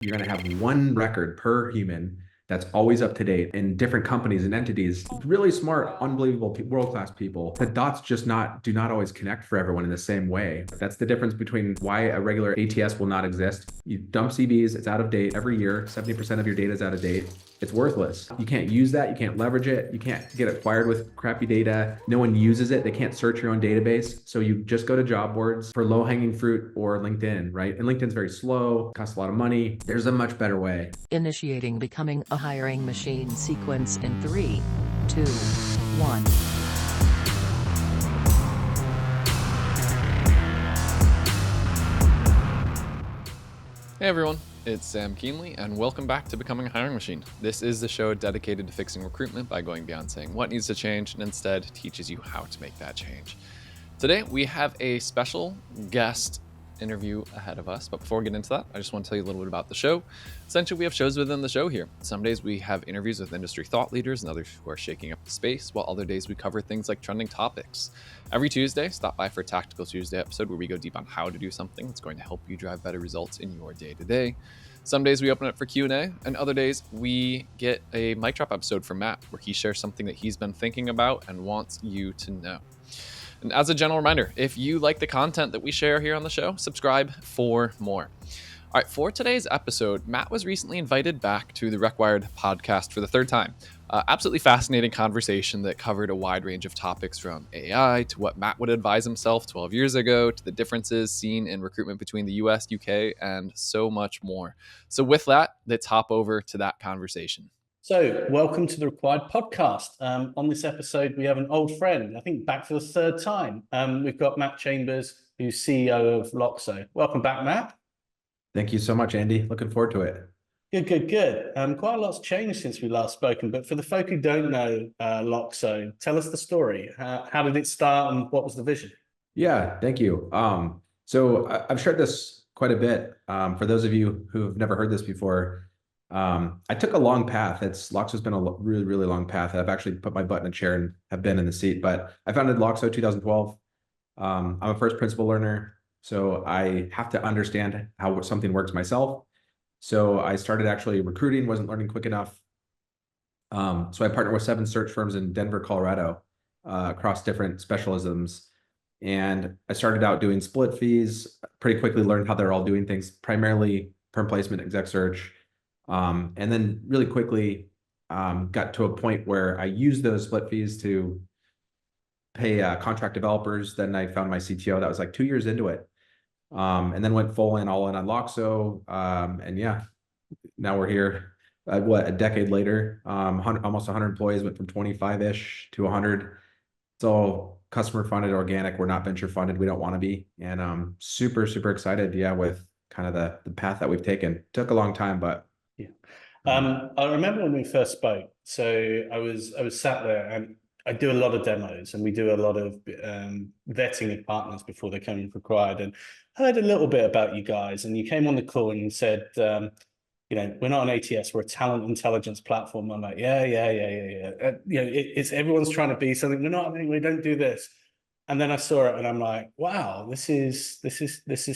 You're going to have one record per human that's always up to date in different companies and entities. Really smart, unbelievable, world-class people. The dots just do not always connect for everyone in the same way. That's the difference between why a regular ATS will not exist. You dump CVs, it's out of date every year. 70% of your data is out of date. It's worthless. You can't use that. You can't leverage it. You can't get acquired with crappy data. No one uses it. They can't search your own database. So you just go to job boards for low-hanging fruit or LinkedIn, right? And LinkedIn's very slow, costs a lot of money. There's a much better way. Initiating becoming a hiring machine sequence in 3, 2, 1. Hey everyone, it's Sam Keenly, and welcome back to Becoming a Hiring Machine. This is the show dedicated to fixing recruitment by going beyond saying what needs to change and instead teaches you how to make that change. Today, we have a special guest interview ahead of us, but before we get into that, I just want to tell you a little bit about the show. Essentially, we have shows within the show here. Some days we have interviews with industry thought leaders and others who are shaking up the space, while other days we cover things like trending topics. Every Tuesday, stop by for a Tactical Tuesday episode where we go deep on how to do something that's going to help you drive better results in your day-to-day. Some days we open it for Q&A, and other days we get a mic drop episode from Matt where he shares something that he's been thinking about and wants you to know. And as a general reminder, if you like the content that we share here on the show, subscribe for more. All right, for today's episode, Matt was recently invited back to the RecWired podcast for the third time. Absolutely fascinating conversation that covered a wide range of topics from AI to what Matt would advise himself 12 years ago to the differences seen in recruitment between the US, UK, and so much more. So with that, let's hop over to that conversation. So, welcome to the RecWired podcast. On this episode, we have an old friend, I think back for the third time. We've got Matt Chambers, who's CEO of Loxo. Welcome back, Matt. Thank you so much, Andy. Looking forward to it. Good. Quite a lot's changed since we last spoken, but for the folk who don't know Loxo, tell us the story. How did it start and what was the vision? Yeah, thank you. So I've shared this quite a bit. For those of you who have never heard this before, I took a long path. Loxo's been a really, really long path. I've actually put my butt in a chair and have been in the seat, but I founded Loxo 2012. I'm a first principle learner, so I have to understand how something works myself. So I started actually recruiting, wasn't learning quick enough. So I partnered with 7 search firms in Denver, Colorado, across different specialisms. And I started out doing split fees, pretty quickly learned how they're all doing things, primarily perm placement, exec search. And then really quickly got to a point where I used those split fees to pay contract developers. Then I found my CTO. That was like 2 years into it. And then went all in on Loxo. And yeah, now we're here, a decade later, almost 100 employees, went from 25-ish to 100. It's all customer funded, organic. We're not venture funded. We don't want to be. And I'm super, super excited. Yeah, with kind of the path that we've taken. Took a long time, but yeah. I remember when we first spoke. So I was sat there, and I do a lot of demos, and we do a lot of vetting of partners before they come in for RecWired, and heard a little bit about you guys. And you came on the call and you said, we're not an ATS, we're a talent intelligence platform. I'm like, yeah. It's everyone's trying to be something. We're not. We don't do this. And then I saw it, and I'm like, wow, this is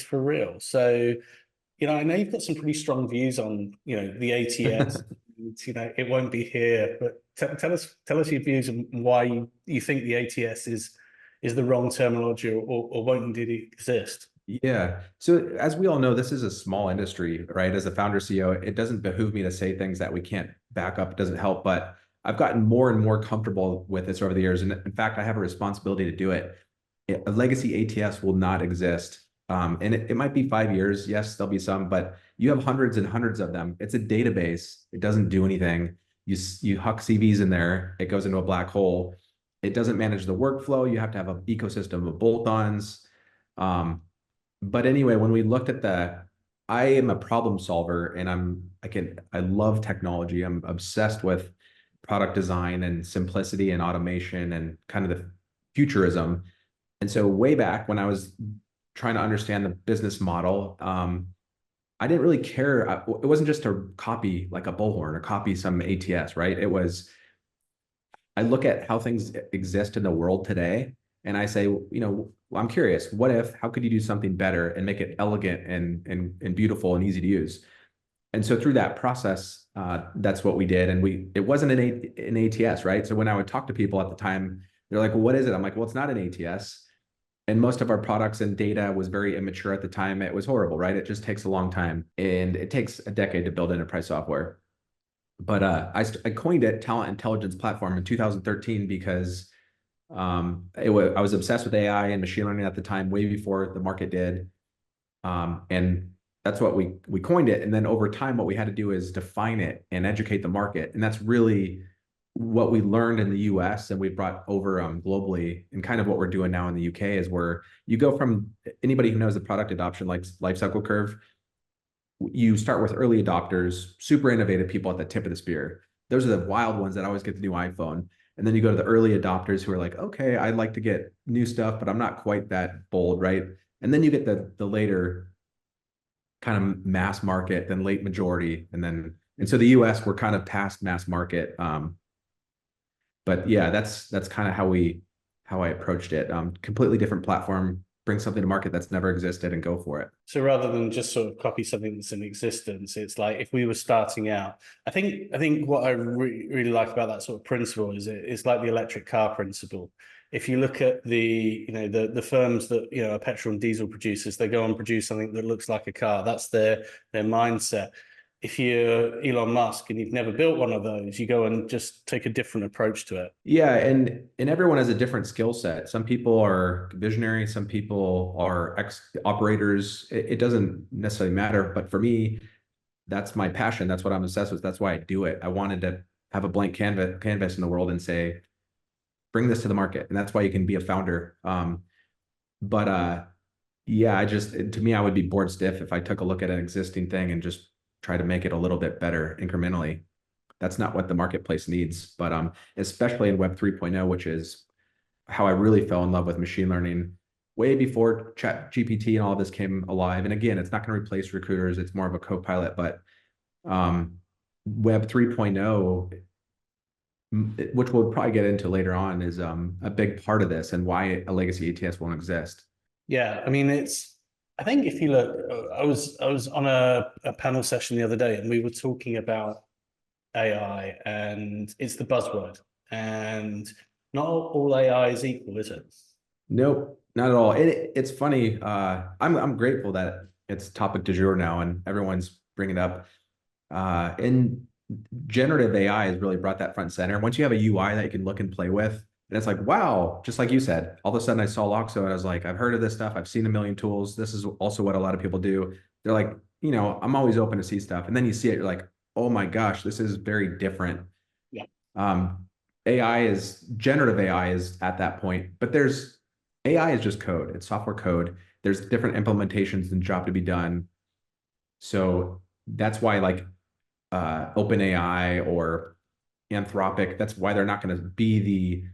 for real. So, I know you've got some pretty strong views on, the ATS. It won't be here, but tell us your views on why you think the ATS is the wrong terminology or won't indeed exist. Yeah. So as we all know, this is a small industry, right? As a founder CEO, it doesn't behoove me to say things that we can't back up. It doesn't help, but I've gotten more and more comfortable with this over the years. And in fact, I have a responsibility to do it. A legacy ATS will not exist. And it might be 5 years. Yes, there'll be some, but you have hundreds and hundreds of them. It's a database. It doesn't do anything. You huck CVs in there. It goes into a black hole. It doesn't manage the workflow. You have to have an ecosystem of bolt-ons. But anyway, when we looked at I am a problem solver, and I love technology. I'm obsessed with product design and simplicity and automation and kind of the futurism. And so way back when I was trying to understand the business model, I didn't really care. It wasn't just to copy like a bullhorn or copy some ATS, right? It was, I look at how things exist in the world today, and I say, I'm curious, how could you do something better and make it elegant and beautiful and easy to use? And so through that process, that's what we did. And it wasn't an ATS, right? So when I would talk to people at the time, they're like, well, what is it? I'm like, well, it's not an ATS. And most of our products and data was very immature at the time. It was horrible, right? It just takes a long time, and it takes a decade to build enterprise software. But I coined it Talent Intelligence Platform in 2013 because I was obsessed with AI and machine learning at the time, way before the market did. And that's what we coined it. And then over time, what we had to do is define it and educate the market. And that's really what we learned in the US and we brought over globally. And kind of what we're doing now in the UK is where you go from anybody who knows the product adoption like life cycle curve, you start with early adopters, super innovative people at the tip of the spear. Those are the wild ones that always get the new iPhone. And then you go to the early adopters who are like, okay, I'd like to get new stuff, but I'm not quite that bold, right? And then you get the later kind of mass market, then late majority, and so the US we're kind of past mass market. But yeah, that's kind of how I approached it. Completely different platform, bring something to market that's never existed and go for it. So rather than just sort of copy something that's in existence, it's like if we were starting out, I think what I really like about that sort of principle is it's like the electric car principle. If you look at the firms that are petrol and diesel producers, they go and produce something that looks like a car. That's their mindset. If you're Elon Musk and you've never built one of those, you go and just take a different approach to it. Yeah, and everyone has a different skill set. Some people are visionary, some people are operators. It doesn't necessarily matter, but for me, that's my passion. That's what I'm obsessed with. That's why I do it. I wanted to have a blank canvas in the world and say, bring this to the market. And that's why you can be a founder. But yeah, to me, I would be bored stiff if I took a look at an existing thing and just try to make it a little bit better incrementally. That's not what the marketplace needs. But especially in Web 3.0, which is how I really fell in love with machine learning way before Chat GPT and all of this came alive. And again, it's not going to replace recruiters. It's more of a co-pilot. But Web 3.0, which we'll probably get into later on, is a big part of this and why a legacy ATS won't exist. Yeah, I mean, I think if you look, I was on a panel session the other day and we were talking about AI and it's the buzzword, and not all AI is equal, is it? Nope, not at all. It's funny. I'm grateful that it's topic du jour now and everyone's bringing it up. And generative AI has really brought that front and center. Once you have a UI that you can look and play with, and it's like, wow, just like you said, all of a sudden I saw Loxo and I was like, I've heard of this stuff. I've seen a million tools. This is also what a lot of people do. They're like, I'm always open to see stuff. And then you see it, you're like, oh my gosh, this is very different. Yeah. Generative AI is at that point, but AI is just code. It's software code. There's different implementations and job to be done. So that's why like OpenAI or Anthropic, that's why they're not going to be the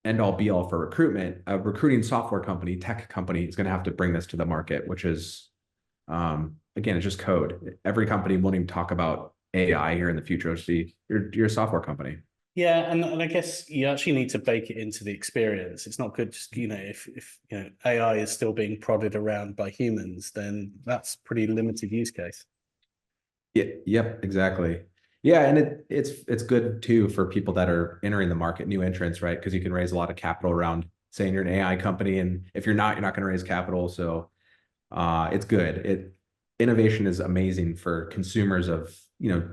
end all be all for recruitment. A recruiting software company, tech company is going to have to bring this to the market, which is, again, it's just code. Every company won't even talk about AI here in the future. It'll be you're a software company. Yeah, and I guess you actually need to bake it into the experience. It's not good just, if AI is still being prodded around by humans, then that's pretty limited use case. Yeah, yep, exactly. Yeah, and it's good too for people that are entering the market, new entrants, right? Because you can raise a lot of capital around saying you're an AI company, and if you're not going to raise capital. So it's good. Innovation is amazing for consumers of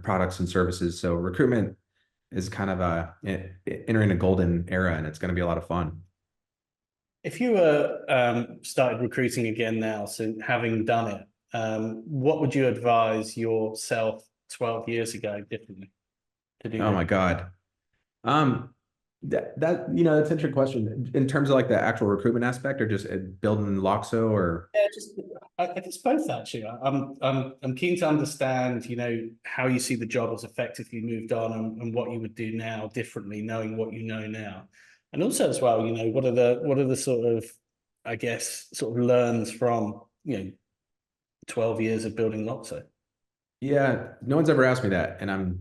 products and services. So recruitment is kind of entering a golden era, and it's going to be a lot of fun. If you were started recruiting again now, so having done it, what would you advise yourself 12 years ago differently to do? Oh my God. That's an interesting question in terms of like the actual recruitment aspect, or just building Loxo, or Yeah, I guess both actually. I'm keen to understand, how you see the job as effectively moved on, and what you would do now differently, knowing what you know now, and also as well, what are the sort of, I guess, sort of learns from 12 years of building Loxo. Yeah, no one's ever asked me that, and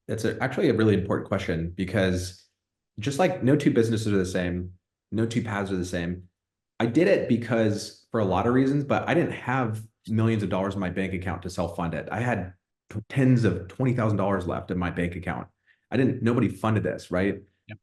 it's actually a really important question, because just like no two businesses are the same, no two paths are the same. I did it because for a lot of reasons, but I didn't have millions of dollars in my bank account to self-fund it. I had tens of $20,000 left in my bank account. Nobody funded this, right? Yeah.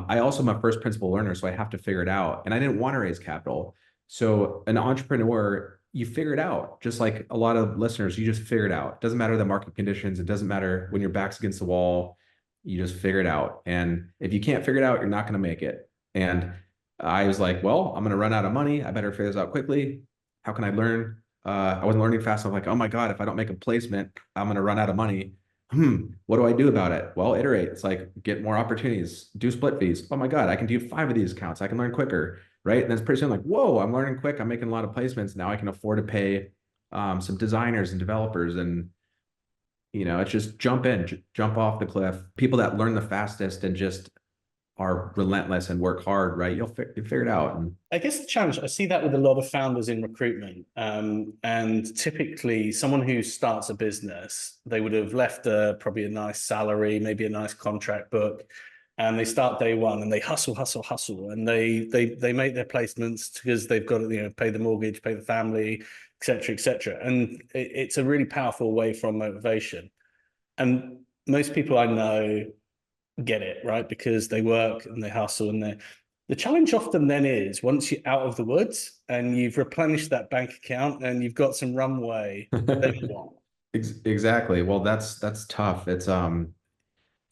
I also am a first principal learner, so I have to figure it out. And I didn't want to raise capital. So an entrepreneur, you figure it out. Just like a lot of listeners, you just figure it out. It doesn't matter the market conditions. It doesn't matter when your back's against the wall. You just figure it out. And if you can't figure it out, you're not going to make it. And I was like, well, I'm going to run out of money. I better figure this out quickly. How can I learn? I wasn't learning fast. I'm like, oh my God, if I don't make a placement, I'm going to run out of money. What do I do about it? Well, iterate. It's like, get more opportunities, do split fees. Oh my God, I can do 5 of these accounts. I can learn quicker, right? And then it's pretty soon like, whoa, I'm learning quick. I'm making a lot of placements. Now I can afford to pay some designers and developers. And, it's just jump in, jump off the cliff. People that learn the fastest and just are relentless and work hard, right? You'll figure it out. And I guess the challenge, I see that with a lot of founders in recruitment. And typically someone who starts a business, they would have left probably a nice salary, maybe a nice contract book, and they start day one and they hustle. And they make their placements because they've got to, pay the mortgage, pay the family, et cetera. And it's a really powerful away from motivation. And most people I know get it, right? Because they work and they hustle, and the challenge often then is once you're out of the woods and you've replenished that bank account and you've got some runway, then what? Exactly. Well, that's tough. It's and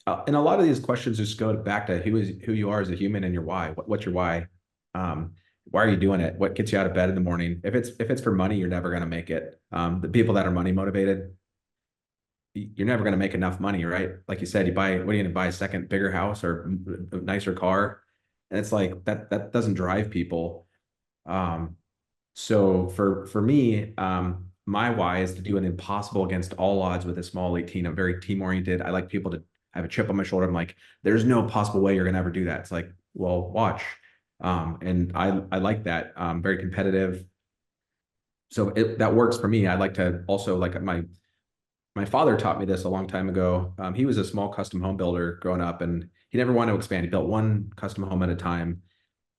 a lot of these questions just go back to who you are as a human and your why. What's your why? Why are you doing it? What gets you out of bed in the morning? If it's for money, you're never going to make it. The people that are money motivated, you're never going to make enough money, right? Like you said, what are you going to buy, a second bigger house or a nicer car? And it's like that doesn't drive people. So for me, my why is to do an impossible against all odds with a small elite team. I'm very team oriented. I like people to have a chip on my shoulder. I'm like, there's no possible way you're gonna ever do that. It's like, well, watch. And I like that. Very competitive. So that works for me. I like to also, like, my father taught me this a long time ago. He was a small custom home builder growing up, and he never wanted to expand. He built one custom home at a time,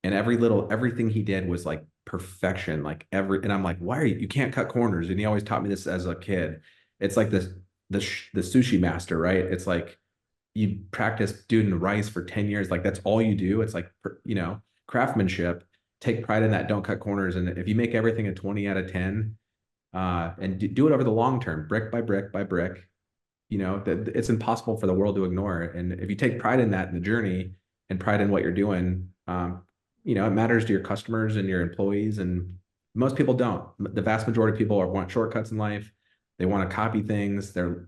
and everything he did was like perfection. And I'm like, why you can't cut corners? And he always taught me this as a kid. It's like the sushi master, right? It's like you practice doing the rice for 10 years. Like that's all you do. It's like, craftsmanship. Take pride in that. Don't cut corners. And if you make everything a 20 out of 10, and do it over the long term, brick by brick by brick, it's impossible for the world to ignore it. And if you take pride in that in the journey and pride in what you're doing, it matters to your customers and your employees. And most people don't. The vast majority of people want shortcuts in life. They want to copy things. And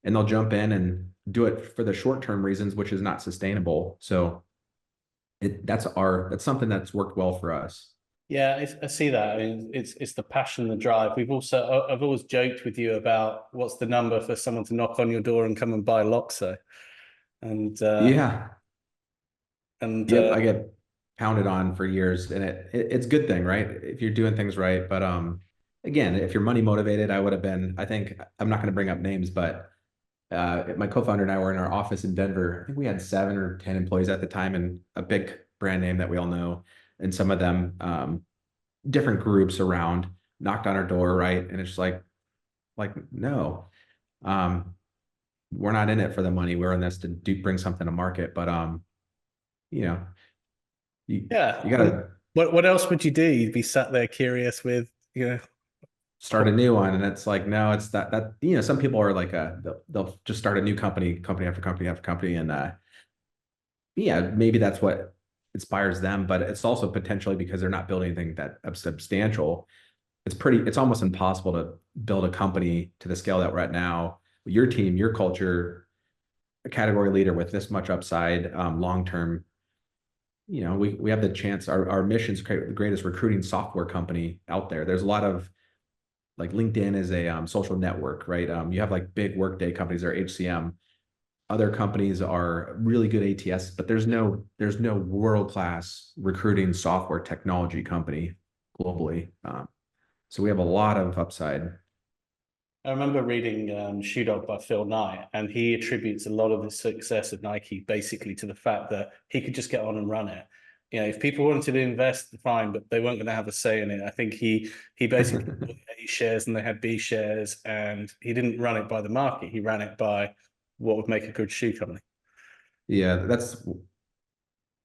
they'll jump in and do it for the short-term reasons, which is not sustainable. So that's something that's worked well for us. Yeah, I see that. I mean, it's the passion, the drive. I've always joked with you about what's the number for someone to knock on your door and come and buy Loxo. And yeah. And I get pounded on for years, and it's a good thing, right? If you're doing things right. But again, if you're money motivated, I think I'm not going to bring up names, but my co-founder and I were in our office in Denver. I think we had 7 or 10 employees at the time, and a big brand name that we all know. And some of them, different groups around, knocked on our door, right? And it's like, no, we're not in it for the money. We're in this to bring something to market. But you gotta. What else would you do? You'd be sat there curious with, start a new one. And it's like, no, it's that some people are like, they'll just start a new company after company after company. And maybe that's what inspires them, but it's also potentially because they're not building anything that substantial. It's almost impossible to build a company to the scale that we're at now. Your team, your culture, a category leader with this much upside, long term. We have the chance. Our mission is to create the greatest recruiting software company out there. There's a lot of, like, LinkedIn is a social network, right? You have like big Workday companies or HCM. Other companies are really good ATS, but there's no world-class recruiting software technology company globally. So we have a lot of upside. I remember reading Shoe Dog by Phil Knight, and he attributes a lot of the success of Nike basically to the fact that he could just get on and run it. If people wanted to invest, fine, but they weren't going to have a say in it. I think he basically he shares and they had B shares, and he didn't run it by the market. He ran it by what would make a good shoe company. Yeah, that's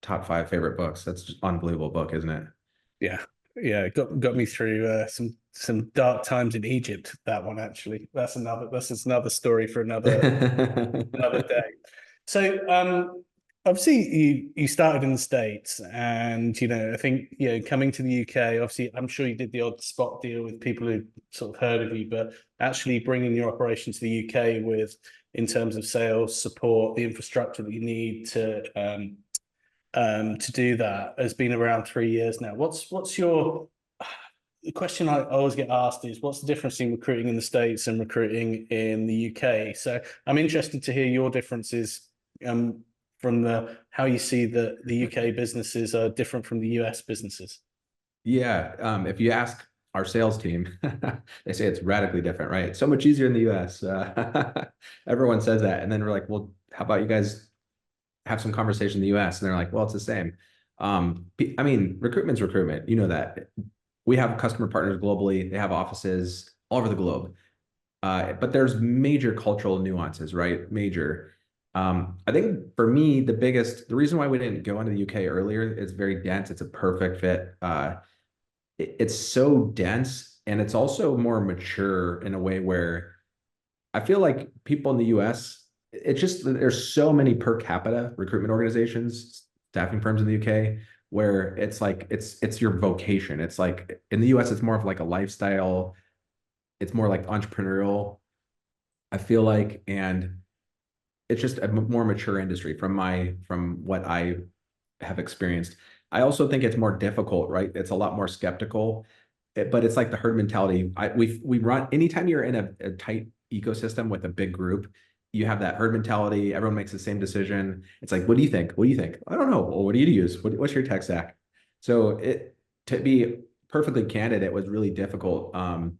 top 5 favorite books. That's just unbelievable book, isn't it? Yeah, yeah, it got me through some dark times in Egypt. That one, actually, that's another story for another day. So obviously you started in the States, and I think coming to the UK, obviously I'm sure you did the odd spot deal with people who sort of heard of you, but actually bringing your operation to the UK with, in terms of sales support, the infrastructure that you need to do that, has been around 3 years now. What's your the question I always get asked is, what's the difference in recruiting in the States and recruiting in the UK? So I'm interested to hear your differences from how you see the UK businesses are different from the US businesses. Yeah, if you ask our sales team, they say it's radically different, right? It's so much easier in the US. Everyone says that. And then we're like, well, how about you guys have some conversation in the US? And they're like, well, it's the same. I mean, recruitment's recruitment. You know that. We have customer partners globally. They have offices all over the globe. But there's major cultural nuances, right? Major. I think for me, the reason why we didn't go into the UK earlier, it's very dense. It's a perfect fit. It's so dense, and it's also more mature in a way where I feel like people in the US, it's just there's so many per capita recruitment organizations, staffing firms in the UK, where it's like it's your vocation. It's like in the US, it's more of like a lifestyle. It's more like entrepreneurial, I feel like, and it's just a more mature industry from what I have experienced. I also think it's more difficult, right? It's a lot more skeptical, but it's like the herd mentality. We run anytime you're in a tight ecosystem with a big group, you have that herd mentality. Everyone makes the same decision. It's like, what do you think? What do you think? I don't know. Well, what do you use? What's your tech stack? So to be perfectly candid, it was really difficult. And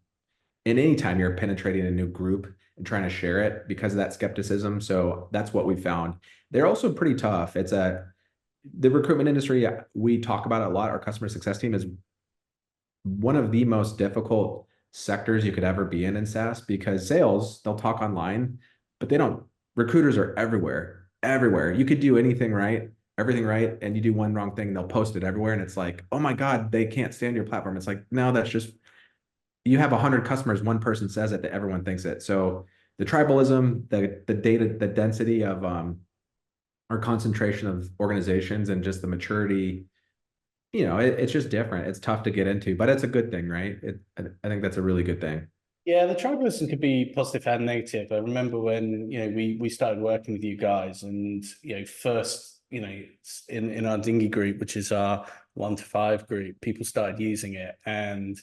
anytime you're penetrating a new group and trying to share it because of that skepticism. So that's what we found. They're also pretty tough. The recruitment industry, we talk about it a lot. Our customer success team is one of the most difficult sectors you could ever be in SaaS, because sales, they'll talk online, but recruiters are everywhere. You could do everything right, and you do one wrong thing, they'll post it everywhere. And it's like, oh my God, they can't stand your platform. It's like, no, that's just, you have 100 customers, one person says it, that everyone thinks it. So the tribalism, the data, the density of our concentration of organizations, and just the maturity, it's just different. It's tough to get into, but it's a good thing, right? I think that's a really good thing. Yeah, the tribalism could be positive and negative. I remember when we started working with you guys, and first in our dinghy group, which is our 1 to 5 group, people started using it, and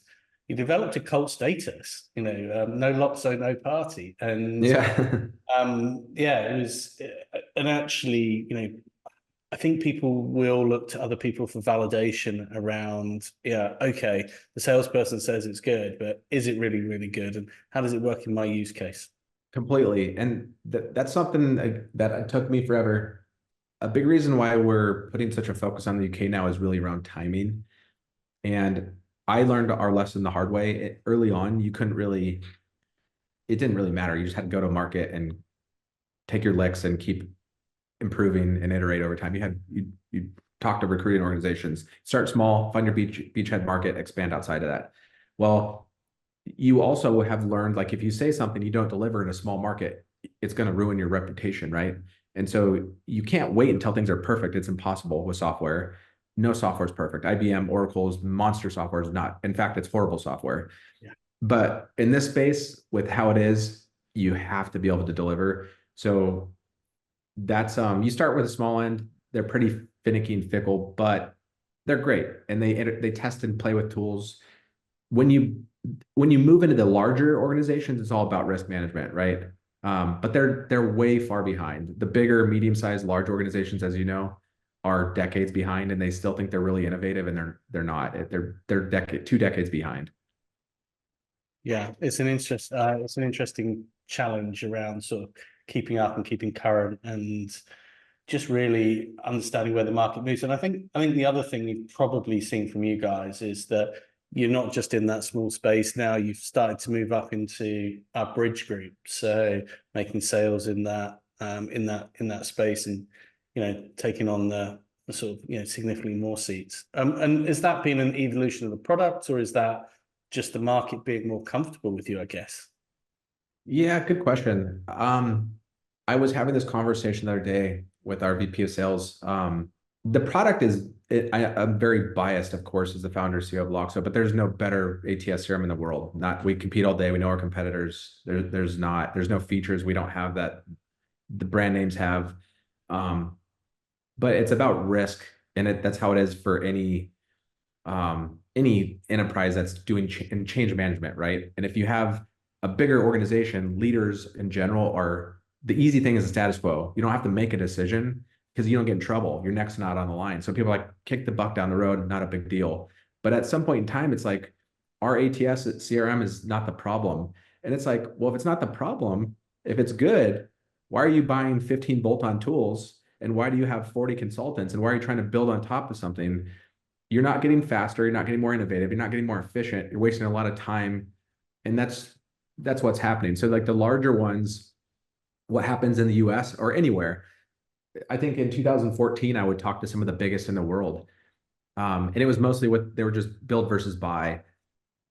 you developed a cult status. No Loxo, no party, and Yeah. yeah, it was, and actually, I think people will look to other people for validation around, yeah, okay, the salesperson says it's good, but is it really, really good? And how does it work in my use case? Completely. And that's something that took me forever. A big reason why we're putting such a focus on the UK now is really around timing. And I learned our lesson the hard way. Early on, it didn't really matter. You just had to go to market and take your licks and keep improving and iterate over time. You talk to recruiting organizations, start small, find your beachhead market, expand outside of that. Well, you also have learned, like, if you say something you don't deliver in a small market, it's going to ruin your reputation, right? And so you can't wait until things are perfect. It's impossible with software. No software is perfect. IBM, Oracle's monster software is not. In fact, it's horrible software. Yeah. But in this space, with how it is, you have to be able to deliver. So that's you start with a small end. They're pretty finicky and fickle, but they're great, and they test and play with tools. When you move into the larger organizations, it's all about risk management, right? But they're way far behind. The bigger, medium-sized, large organizations, as you know, are decades behind, and they still think they're really innovative, and they're not. They're 2 decades behind. Yeah, it's an interesting challenge around sort of keeping up and keeping current, and just really understanding where the market moves. And I think the other thing you've probably seen from you guys is that you're not just in that small space now. You've started to move up into our bridge group, so making sales in that space, and taking on the sort of significantly more seats. And has that been an evolution of the product, or is that just the market being more comfortable with you, I guess? Yeah, good question. I was having this conversation the other day with our VP of sales. The product is, I'm very biased, of course, as the founder and CEO of Loxo, but there's no better ATS CRM in the world. We compete all day. We know our competitors. There's no features we don't have that the brand names have. But it's about risk, and that's how it is for any enterprise that's doing change management, right? And if you have a bigger organization, leaders in general the easy thing is the status quo. You don't have to make a decision because you don't get in trouble. Your neck's not on the line. So people are like, kick the buck down the road, not a big deal. But at some point in time, it's like our ATS CRM is not the problem. And it's like, well, if it's not the problem, if it's good, why are you buying 15 bolt-on tools? And why do you have 40 consultants? And why are you trying to build on top of something? You're not getting faster. You're not getting more innovative. You're not getting more efficient. You're wasting a lot of time. And that's what's happening. So like the larger ones, what happens in the US or anywhere, I think in 2014, I would talk to some of the biggest in the world. And it was mostly what they were just build versus buy.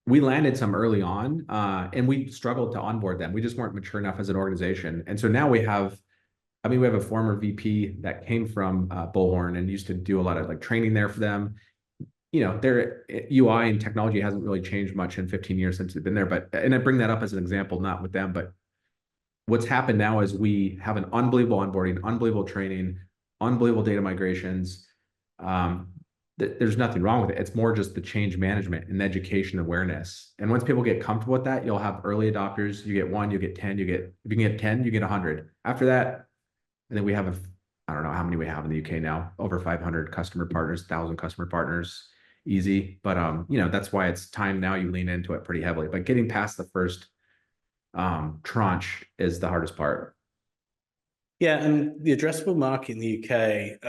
We landed some early on, and we struggled to onboard them. We just weren't mature enough as an organization. And so now we have a former VP that came from Bullhorn and used to do a lot of like training there for them. Their UI and technology hasn't really changed much in 15 years since they've been there. And I bring that up as an example, not with them, but what's happened now is we have an unbelievable onboarding, unbelievable training, unbelievable data migrations. There's nothing wrong with it. It's more just the change management and education awareness. And once people get comfortable with that, you'll have early adopters. You get 1, you get 10, if you can get 10, you get 100. After that, and then we have I don't know how many we have in the UK now, over 500 customer partners, 1,000 customer partners, easy. But that's why it's time now you lean into it pretty heavily. But getting past the first tranche is the hardest part. Yeah, and the addressable market in the UK,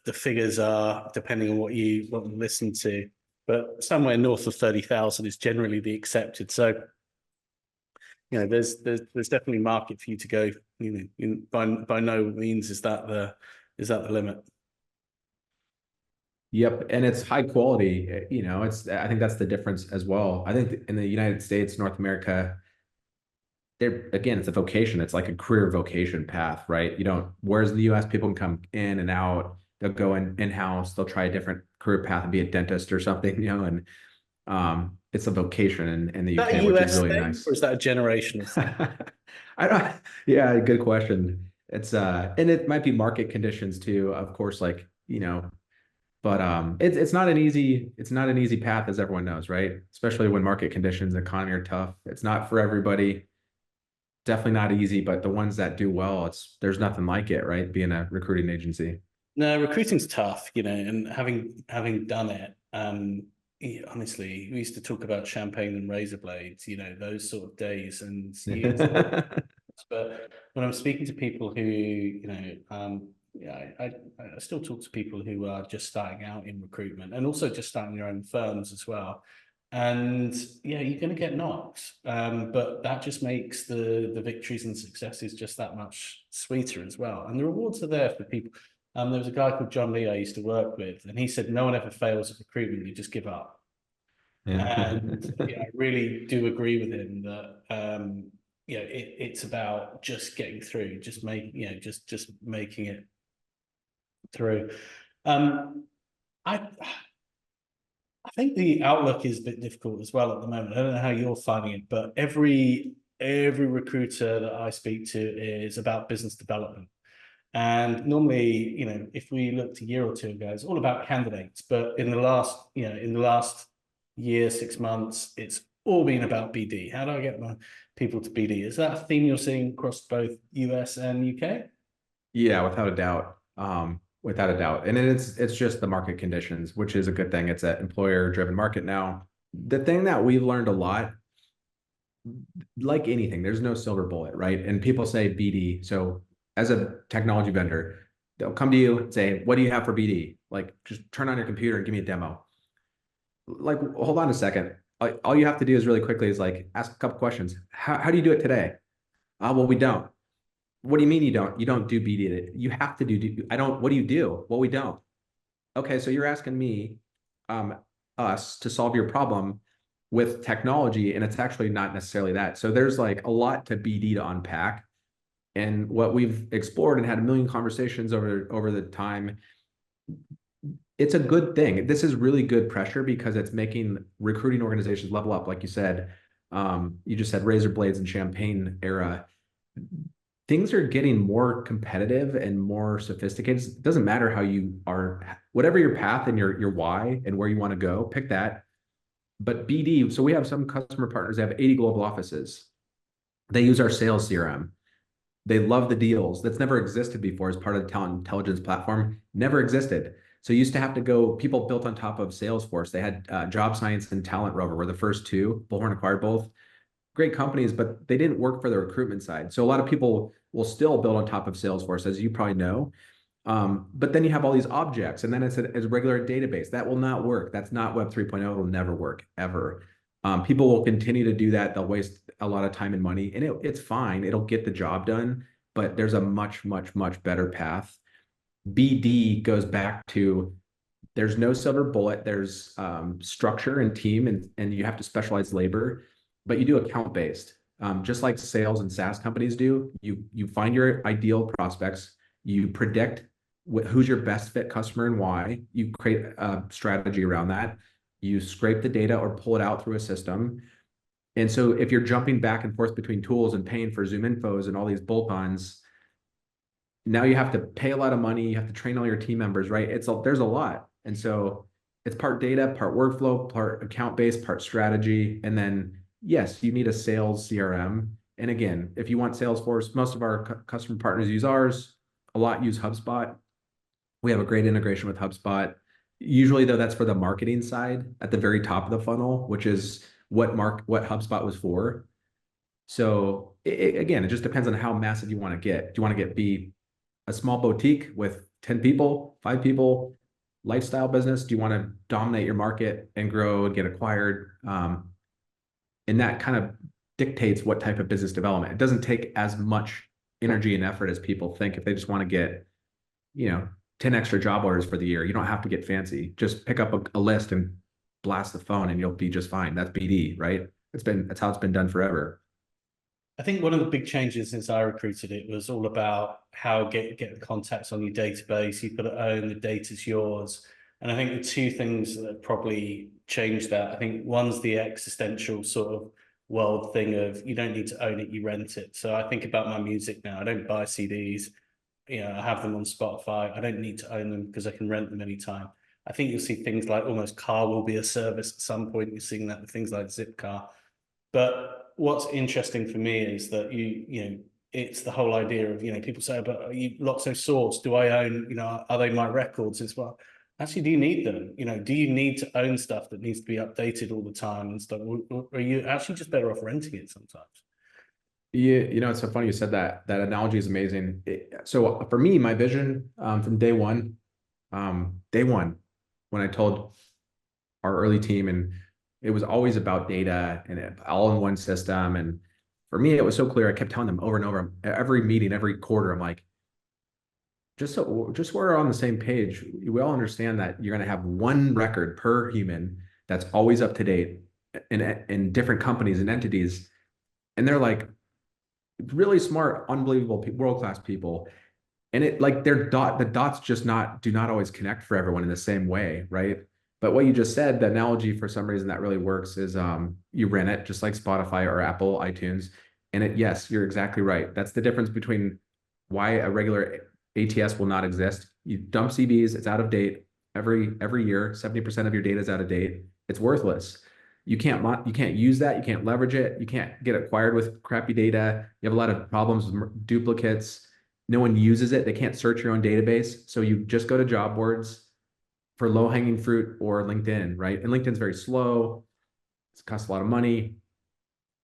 the figures are, depending on what you listen to, but somewhere north of 30,000 is generally the accepted. So, there's definitely market for you to go. By no means is that the limit. Yep, and it's high quality. I think that's the difference as well. I think in the United States, North America, again, it's a vocation. It's like a career vocation path, right? Whereas in the US, people can come in and out. They'll go in-house. They'll try a different career path and be a dentist or something, and it's a vocation in the UK, which is really nice. Or is that a generational thing? I don't. Yeah, good question. It's and it might be market conditions too, of course. But it's not an easy path, as everyone knows, right? Especially when market conditions, the economy are tough. It's not for everybody. Definitely not easy, but the ones that do well, there's nothing like it, right? Being a recruiting agency. No, recruiting's tough, and having done it, honestly, we used to talk about champagne and razor blades, those sort of days. And but when I'm speaking to people who, I still talk to people who are just starting out in recruitment and also just starting their own firms as well. And yeah, you're going to get knocks, but that just makes the victories and successes just that much sweeter as well. And the rewards are there for people. There was a guy called John Lee I used to work with, and he said, no one ever fails at recruitment, you just give up. Yeah. And I really do agree with him that it's about just getting through, just making it through. I think the outlook is a bit difficult as well at the moment. I don't know how you're finding it, but every recruiter that I speak to is about business development. And normally, if we looked a year or two ago, it's all about candidates. But in the last year, 6 months, it's all been about BD. How do I get my people to BD? Is that a theme you're seeing across both US and UK? Yeah, without a doubt. Without a doubt. And it's just the market conditions, which is a good thing. It's an employer-driven market now. The thing that we've learned a lot, like anything, there's no silver bullet, right? And people say BD. So as a technology vendor, they'll come to you and say, what do you have for BD? Like, just turn on your computer and give me a demo. like, hold on a second. All you have to do is really quickly is like ask a couple questions. How do you do it today? Well, we don't. What do you mean you don't? You don't do BD. You have to do. I don't. What do you do? Well, we don't. Okay, so you're asking me, um, us to solve your problem with technology, and it's actually not necessarily that. So there's like a lot to BD to unpack. And what we've explored and had a million conversations over the time, it's a good thing. This is really good pressure because it's making recruiting organizations level up. Like you said, you just said razor blades and champagne era. Things are getting more competitive and more sophisticated. It doesn't matter how you are, whatever your path and your why and where you want to go, pick that. But BD, so we have some customer partners that have 80 global offices. They use our sales CRM. They love the deals. That's never existed before as part of the talent intelligence platform. Never existed. So you used to have to go, people built on top of Salesforce. They had Job Science and Talent Rover were the first two. Bullhorn acquired both. Great companies, but they didn't work for the recruitment side. So a lot of people will still build on top of Salesforce, as you probably know. But then you have all these objects, and then it's a regular database. That will not work. That's not Web 3.0. It'll never work, ever. People will continue to do that. They'll waste a lot of time and money, and it's fine. It'll get the job done, but there's a much, much, much better path. BD goes back to there's no silver bullet. There's structure and team, and you have to specialize labor, but you do account based, just like sales and SaaS companies do. You find your ideal prospects, you predict who's your best fit customer and why. You create a strategy around that. You scrape the data or pull it out through a system. And so if you're jumping back and forth between tools and paying for Zoom infos and all these bolt-ons, now you have to pay a lot of money. You have to train all your team members, right? There's a lot. And so it's part data, part workflow, part account-based, part strategy. And then, yes, you need a sales CRM. And again, if you want Salesforce, most of our customer partners use ours. A lot use HubSpot. We have a great integration with HubSpot. Usually, though, that's for the marketing side at the very top of the funnel, which is what HubSpot was for. So again, it just depends on how massive you want to get. Do you want to be a small boutique with 10 people, 5 people, lifestyle business? Do you want to dominate your market and grow and get acquired? And that kind of dictates what type of business development. It doesn't take as much energy and effort as people think if they just want to get, 10 extra job orders for the year. You don't have to get fancy. Just pick up a list and blast the phone and you'll be just fine. That's BD, right? That's how it's been done forever. I think one of the big changes since I recruited it was all about how get the contacts on your database. You've got to own the data's yours. And I think the two things that probably changed that, I think one's the existential sort of world thing of you don't need to own it, you rent it. So I think about my music now. I don't buy CDs. I have them on Spotify. I don't need to own them because I can rent them anytime. I think you'll see things like almost car will be a service at some point. You're seeing that with things like Zipcar. But what's interesting for me is that it's the whole idea of, people say, but are you Loxo Source? Do I own, are they my records as well? Actually, do you need them? Do you need to own stuff that needs to be updated all the time and stuff? Or are you actually just better off renting it sometimes? Yeah, it's so funny you said that. That analogy is amazing. So for me, my vision from day one, when I told our early team, and it was always about data and all in one system. And for me, it was so clear. I kept telling them over and over, every meeting, every quarter, I'm like, just so we're on the same page, we all understand that you're going to have one record per human that's always up to date in different companies and entities. And they're like, really smart, unbelievable, world-class people. And the dots just do not always connect for everyone in the same way, right? But what you just said, the analogy for some reason that really works is you rent it just like Spotify or Apple, iTunes. And yes, you're exactly right. That's the difference between why a regular ATS will not exist. You dump CVs, it's out of date every year. 70% of your data is out of date. It's worthless. You can't use that. You can't leverage it. You can't get acquired with crappy data. You have a lot of problems with duplicates. No one uses it. They can't search your own database. So you just go to job boards for low-hanging fruit or LinkedIn, right? And LinkedIn's very slow. It costs a lot of money.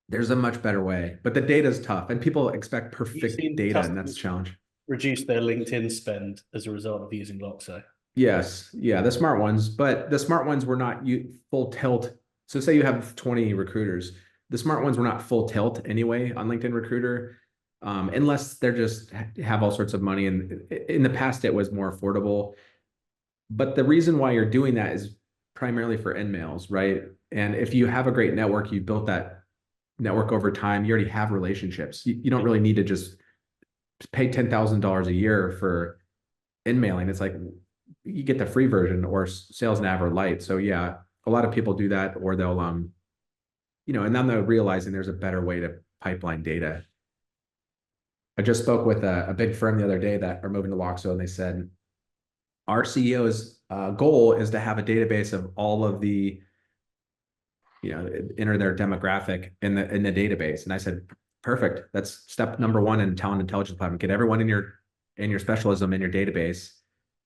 There's a much better way, but the data is tough and people expect perfect data, and that's a challenge. Reduce their LinkedIn spend as a result of using Loxo. Yes, yeah, the smart ones, but the smart ones were not you full tilt. So say you have 20 recruiters, the smart ones were not full tilt anyway on LinkedIn Recruiter, unless they're just have all sorts of money. And in the past, it was more affordable. But the reason why you're doing that is primarily for InMails, right? And if you have a great network, you built that network over time, you already have relationships. You don't really need to just pay $10,000 a year for InMailing. It's like you get the free version or Sales Nav or Lite. So yeah, a lot of people do that, or they'll and then they're realizing there's a better way to pipeline data. I just spoke with a big firm the other day that are moving to Loxo, and they said our CEO's goal is to have a database of all of the enter their demographic in the database. And I said, perfect. That's step number one in talent intelligence platform. Get everyone in your specialism in your database,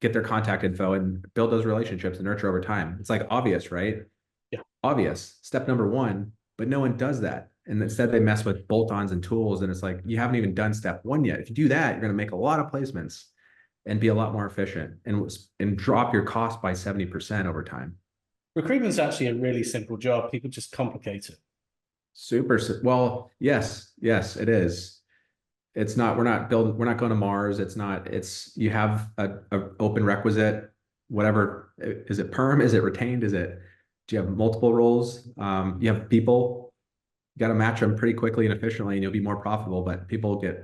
get their contact info, and build those relationships and nurture over time. It's like obvious, right? Yeah. Obvious. Step number one, but no one does that. And instead they mess with bolt-ons and tools. And it's like, you haven't even done step one yet. If you do that, you're going to make a lot of placements and be a lot more efficient and drop your cost by 70% over time. Recruitment's actually a really simple job. People just complicate it. Super. Well, yes, it is. It's not, we're not going to Mars. You have a open requisite, whatever. Is it perm? Is it retained? Do you have multiple roles? You have people, you got to match them pretty quickly and efficiently, and you'll be more profitable, but people get,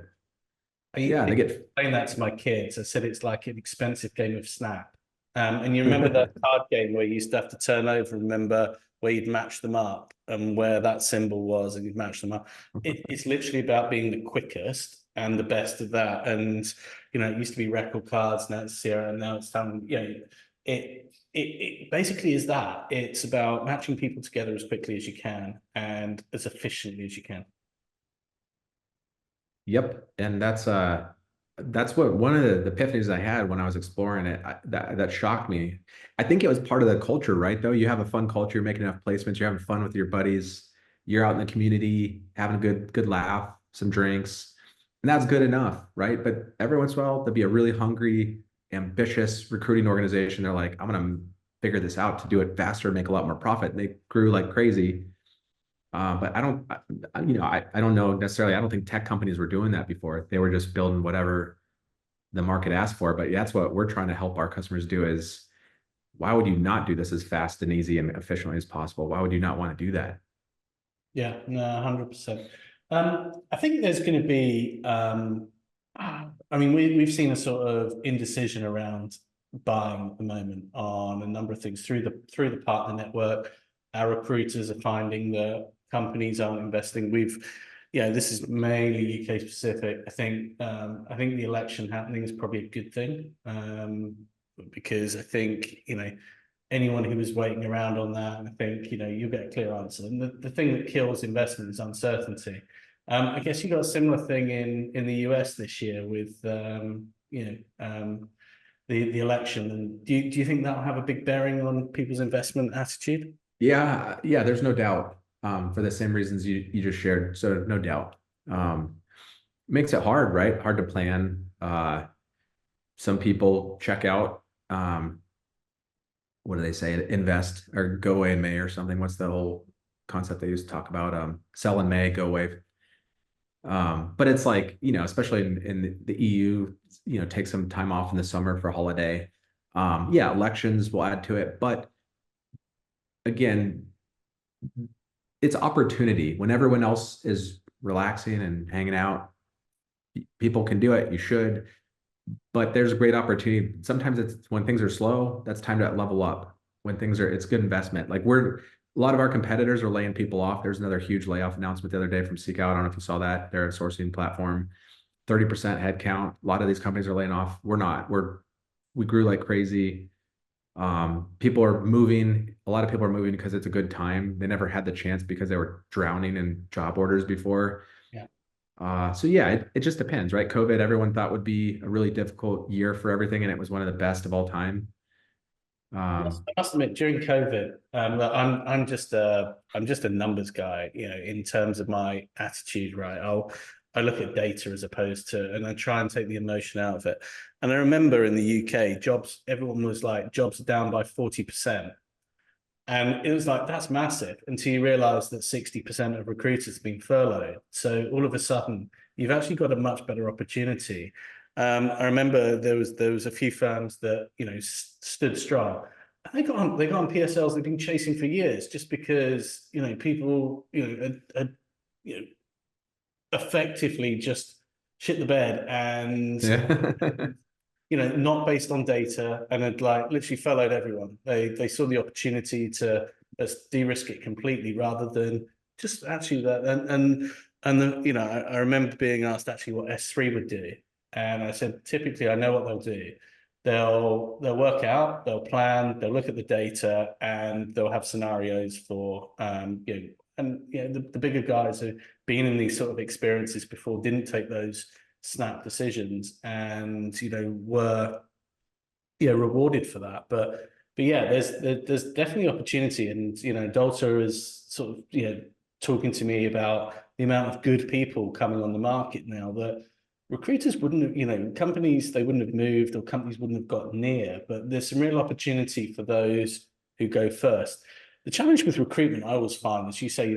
I they get, explain that to my kids. I said it's like an expensive game of Snap. And you remember that card game where you used to have to turn over and remember where you'd match them up and where that symbol was, and you'd match them up. It's literally about being the quickest and the best of that. And it used to be record cards, now it's CRM, now it's done. It basically is that. It's about matching people together as quickly as you can and as efficiently as you can. Yep. And that's what one of the epiphanies I had when I was exploring it, that shocked me. I think it was part of the culture, right? Though you have a fun culture, you're making enough placements, you're having fun with your buddies, you're out in the community, having a good laugh, some drinks, and that's good enough, right? But every once in a while, there'll be a really hungry, ambitious recruiting organization. They're like, I'm gonna figure this out to do it faster, make a lot more profit. And they grew like crazy. But I don't know necessarily. I don't think tech companies were doing that before. They were just building whatever the market asked for. But that's what we're trying to help our customers do is why would you not do this as fast and easy and efficiently as possible? Why would you not want to do that? Yeah, no, 100%. I think there's going to be, we've seen a sort of indecision around buying at the moment on a number of things through the partner network. Our recruiters are finding that companies aren't investing. This is mainly UK specific. I think the election happening is probably a good thing, because I think anyone who was waiting around on that, I think you'll get a clear answer. And the thing that kills investment is uncertainty. I guess you got a similar thing in the US this year with the election. And do you think that'll have a big bearing on people's investment attitude? Yeah, there's no doubt. For the same reasons you just shared. So no doubt. Makes it hard, right? Hard to plan. Some people check out. What do they say? Invest or go away in May or something. What's the whole concept they used to talk about? Sell in May, go away. But it's like, especially in the EU, take some time off in the summer for holiday. Elections will add to it. But again, it's opportunity. When everyone else is relaxing and hanging out, people can do it. You should. But there's a great opportunity. Sometimes it's when things are slow, that's time to level up. When it's good investment. Like a lot of our competitors are laying people off. There's another huge layoff announcement the other day from Seek Out. I don't know if you saw that. They're a sourcing platform, 30% headcount. A lot of these companies are laying off. We're not. We grew like crazy. People are moving. A lot of people are moving because it's a good time. They never had the chance because they were drowning in job orders before. It just depends, right? COVID, everyone thought would be a really difficult year for everything, and it was one of the best of all time. I must admit, during COVID, I'm just a numbers guy, in terms of my attitude, right? I look at data as opposed to, and I try and take the emotion out of it. And I remember in the UK, everyone was like, jobs are down by 40%. And it was like, that's massive until you realize that 60% of recruiters have been furloughed. So all of a sudden, you've actually got a much better opportunity. I remember there was a few firms that, stood strong. And they got on PSLs they've been chasing for years just because, people, had, effectively just shit the bed and Yeah. not based on data, and had like literally furloughed everyone. They saw the opportunity to de-risk it completely rather than just actually that. I remember being asked actually what S3 would do, and I said typically I know what they'll do. They'll work out, they'll plan, they'll look at the data, and they'll have scenarios for the bigger guys who've been in these sort of experiences before didn't take those snap decisions and were rewarded for that. But yeah, there's definitely opportunity, and Dolta is sort of talking to me about the amount of good people coming on the market now that recruiters wouldn't have, companies, they wouldn't have moved, or companies wouldn't have got near. But there's some real opportunity for those who go first. The challenge with recruitment, I always find, as you say,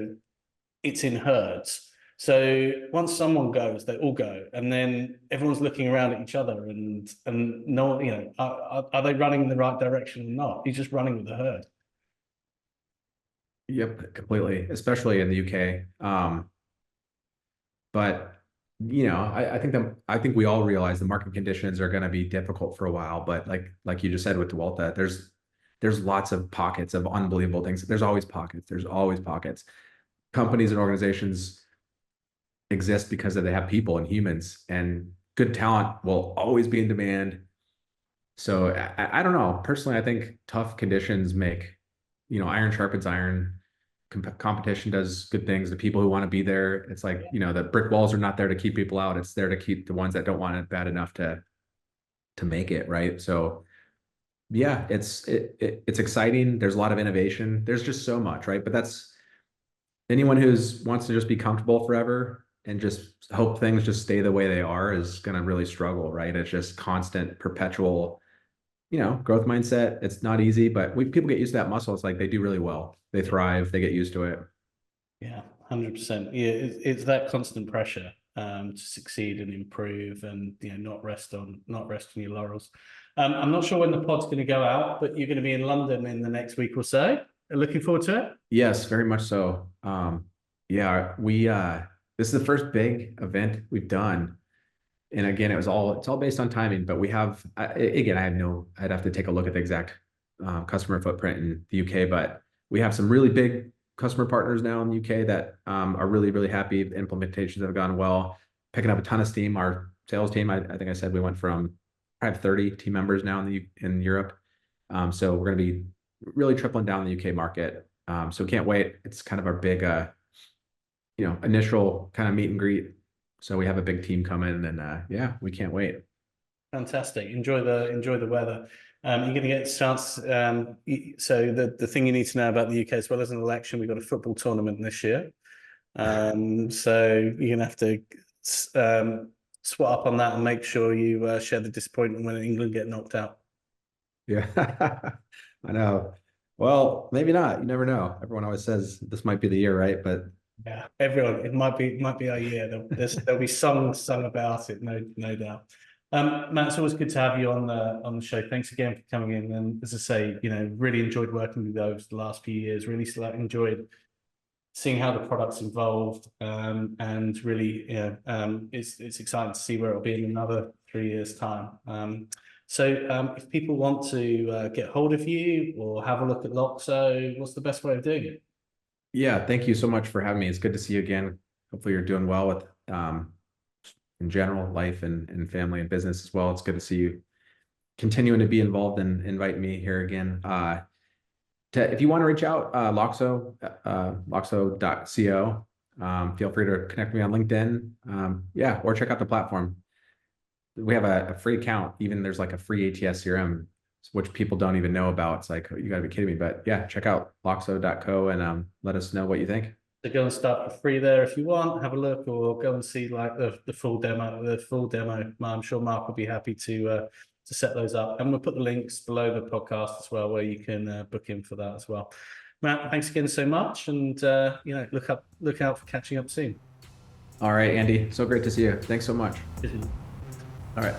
it's in herds. So once someone goes, they all go, and then everyone's looking around at each other, and no, are they running in the right direction or not? You're just running with the herd. Yep, completely, especially in the UK. But I think we all realize the market conditions are going to be difficult for a while. But like you just said with Dewalta, there's lots of pockets of unbelievable things. There's always pockets. There's always pockets. Companies and organizations exist because they have people and humans, and good talent will always be in demand. So I don't know. Personally, I think tough conditions make, iron sharpens iron. Competition does good things. The people who want to be there, it's like, the brick walls are not there to keep people out. It's there to keep the ones that don't want it bad enough to make it, right? So yeah, it's exciting. There's a lot of innovation. There's just so much, right? But that's anyone who's wants to just be comfortable forever and just hope things just stay the way they are is going to really struggle, right? It's just constant, perpetual, growth mindset. It's not easy, but people get used to that muscle. It's like they do really well. They thrive. They get used to it. Yeah, 100%. Yeah, it's that constant pressure to succeed and improve, and not rest on your laurels. I'm not sure when the pod's going to go out, but you're going to be in London in the next week or so. Looking forward to it. Yes, very much so. Yeah, this is the first big event we've done. And again, it's all based on timing, but we have, again, I'd have to take a look at the exact customer footprint in the UK, but we have some really big customer partners now in the UK that are really, really happy. Implementations have gone well, picking up a ton of steam. Our sales team, I think I said we went from, I have 30 team members now in Europe. So we're going to be really tripling down the UK market. So can't wait. It's kind of our big, initial kind of meet and greet. So we have a big team coming, and yeah, we can't wait. Fantastic. Enjoy the weather. You're going to get a chance. So the thing you need to know about the UK, as well as an election, we've got a football tournament this year. So you're going to have to swat up on that and make sure you share the disappointment when England get knocked out. Yeah, I know. Well, maybe not. You never know. Everyone always says this might be the year, right? But yeah, everyone, it might be our year. There'll be songs sung about it, no doubt. Matt, it's always good to have you on the show. Thanks again for coming in. And as I say, really enjoyed working with you over the last few years. Really enjoyed seeing how the product's evolved, and really, it's exciting to see where it'll be in another 3 years' time. So if people want to get hold of you or have a look at Loxo, what's the best way of doing it? yeah, thank you so much for having me. It's good to see you again. Hopefully you're doing well with in general, life and family and business as well. It's good to see you continuing to be involved and invite me here again. If you want to reach out, Loxo, Loxo.co. Feel free to connect me on LinkedIn. Yeah, or check out the platform. We have a free account. Even there's like a free ATS CRM, which people don't even know about. It's like, you got to be kidding me. But yeah, check out Loxo.co and let us know what you think. So go and start for free there if you want. Have a look, or go and see like the full demo. The full demo. I'm sure Mark will be happy to set those up, and we'll put the links below the podcast as well, where you can book in for that as well. Matt, thanks again so much, and look out for catching up soon. All right, Andy. So great to see you. Thanks so much. All right.